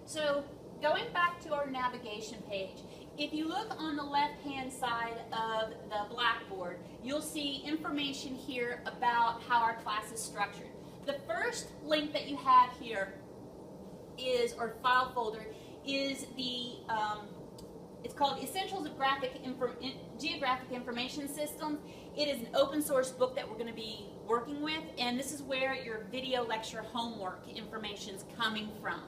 So going back to our navigation page, if you look on the left-hand side of the Blackboard, you'll see information here about how our class is structured. The first link that you have here is, or file folder, is the, it's called Essentials of Geographic Information Systems. It is an open source book that we're going to be working with, and this is where your video lecture homework information is coming from.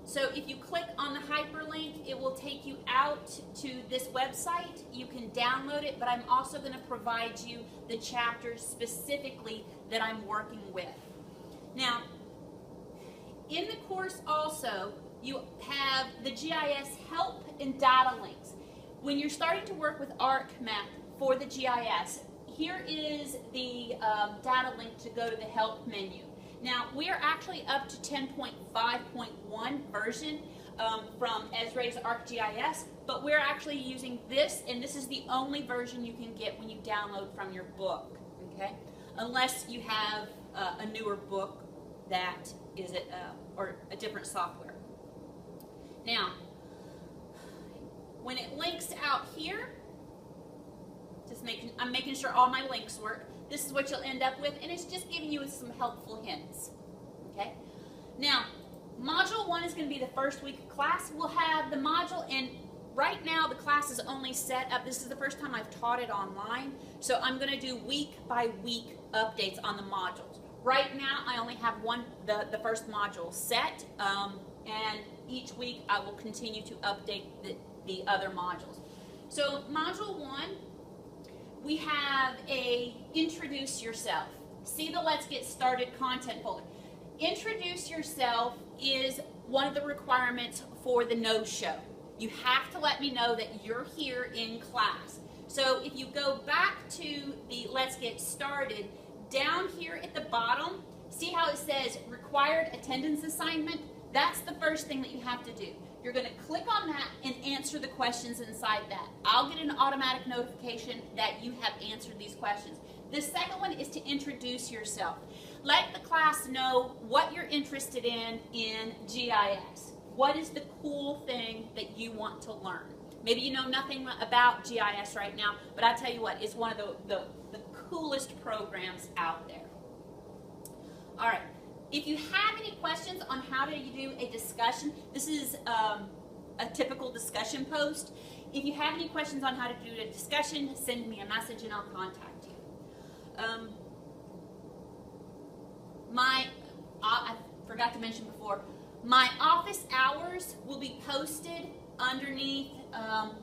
So if you click on the hyperlink, it will take you out to this website. You can download it, but I'm also going to provide you the chapters specifically that I'm working with. Now, in the course also, you have the GIS help and data links. When you're starting to work with ArcMap for the GIS, here is the data link to go to the help menu. Now, we are actually up to 10.5.1 version from Esri's ArcGIS, but we're actually using this, and this is the only version you can get when you download from your book, okay? Unless you have a newer book that is or a different software. Now, when it links out here, I'm making sure all my links work. This is what you'll end up with, and it's just giving you some helpful hints. Okay? Now, Module 1 is going to be the first week of class. We'll have the module, and right now the class is only set up. This is the first time I've taught it online, so I'm going to do week-by-week updates on the modules. Right now, I only have the first module set, and each week I will continue to update the other modules. So, Module 1, we have a Introduce Yourself. See the Let's Get Started content folder. Introduce Yourself is one of the requirements for the no-show. You have to let me know that you're here in class. So if you go back to the Let's Get Started, down here at the bottom, see how it says Required Attendance Assignment? That's the first thing that you have to do. You're going to click on that and answer the questions inside that. I'll get an automatic notification that you have answered these questions. The second one is to introduce yourself. Let the class know what you're interested in GIS. What is the cool thing that you want to learn? Maybe you know nothing about GIS right now, but I tell you what, it's one of the coolest programs out there. All right. If you have any questions on how to do a discussion, this is a typical discussion post. If you have any questions on how to do a discussion, send me a message and I'll contact you. I forgot to mention before, my office hours will be posted underneath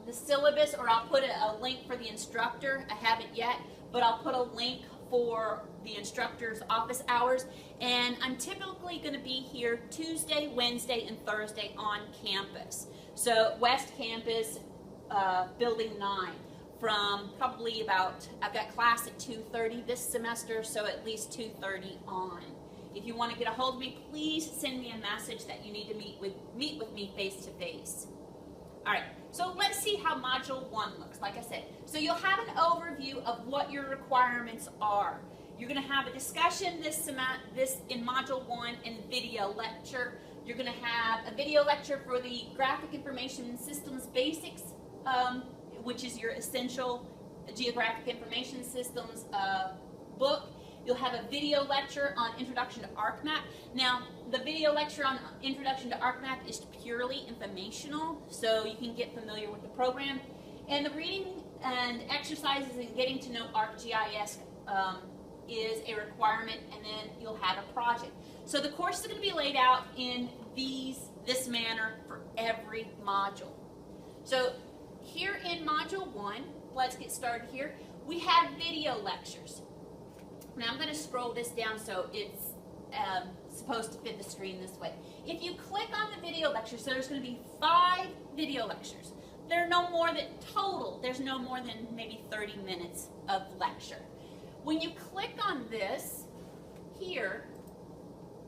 the syllabus, or I'll put a link for the instructor. I haven't yet, but I'll put a link for the instructor's office hours, and I'm typically going to be here Tuesday, Wednesday, and Thursday on campus. So West Campus, Building 9, from probably about, I've got class at 2:30 this semester, so at least 2:30 on. If you want to get a hold of me, please send me a message that you need to meet with me face to face. All right, so let's see how Module 1 looks, like I said. So you'll have an overview of what your requirements are. You're going to have a discussion this in Module 1 and video lecture. You're going to have a video lecture for the Graphic Information Systems Basics, which is your essential Geographic Information Systems book. You'll have a video lecture on Introduction to ArcMap. Now, the video lecture on Introduction to ArcMap is purely informational, so you can get familiar with the program. And the reading and exercises and getting to know ArcGIS is a requirement, and then you'll have a project. So the course is going to be laid out in this manner for every module. So here in Module 1, let's get started here, we have video lectures. Now I'm going to scroll this down so it's supposed to fit the screen this way. If you click on the video lectures, so there's going to be 5 video lectures. There's no more than maybe 30 minutes of lecture. When you click on this here,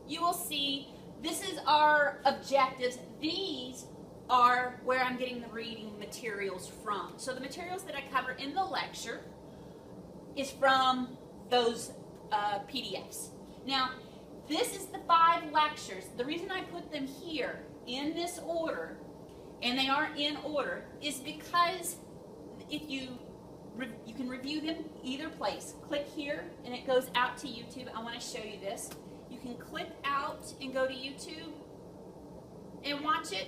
you will see this is our objectives. These are where I'm getting the reading materials from. So the materials that I cover in the lecture is from those PDFs. Now, This is the 5 lectures. The reason I put them here in this order, and they are in order, is because if you can review them either place. Click here and it goes out to YouTube. I want to show you this. You can click out and go to YouTube and watch it.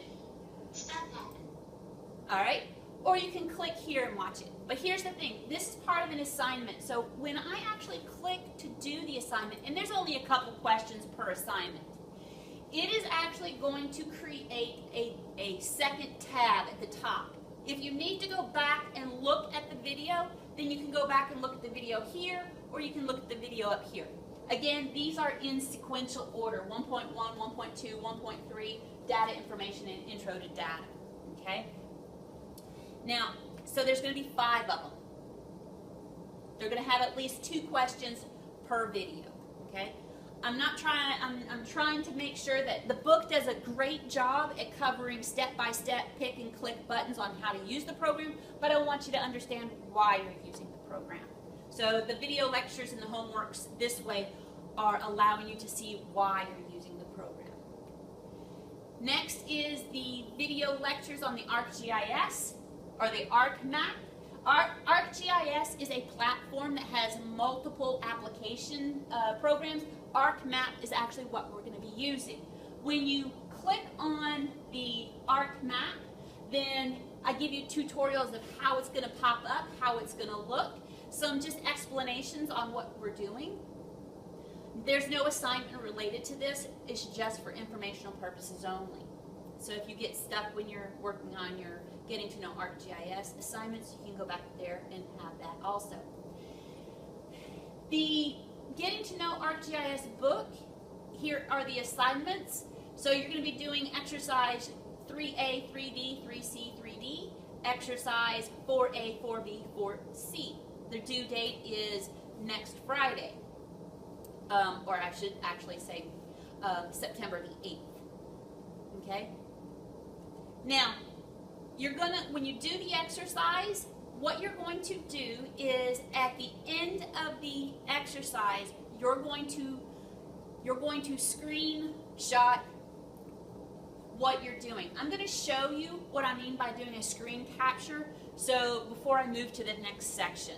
Alright? Or you can click here and watch it. But here's the thing. This is part of an assignment. So when I actually click to do the assignment, and there's only a couple questions per assignment, it is actually going to create a second tab at the top. If you need to go back and look at the video, then you can go back and look at the video here, or you can look at the video up here. Again, these are in sequential order, 1.1, 1.2, 1.3, data information, and intro to data. Okay? Now, so there's going to be 5 of them. They're going to have at least 2 questions per video. Okay? I'm trying to make sure that the book does a great job at covering step-by-step pick and click buttons on how to use the program, but I want you to understand why you're using the program. So the video lectures and the homeworks this way are allowing you to see why you're using the program. Next is the video lectures on the ArcGIS, or the ArcMap. ArcGIS is a platform that has multiple application programs. ArcMap is actually what we're going to be using. When you click on the ArcMap, then I give you tutorials of how it's going to pop up, how it's going to look, some just explanations on what we're doing. There's no assignment related to this. It's just for informational purposes only. So if you get stuck when you're working on your Getting to Know ArcGIS assignments, you can go back there and have that also. The Getting to Know ArcGIS book, here are the assignments. So you're going to be doing exercise 3A, 3B, 3C, 3D, exercise 4A, 4B, 4C. The due date is next Friday, or I should actually say September the 8th. Okay? Now, you're going to, when you do the exercise, what you're going to do is at the end of the exercise, you're going to screenshot what you're doing. I'm going to show you what I mean by doing a screen capture, so before I move to the next section.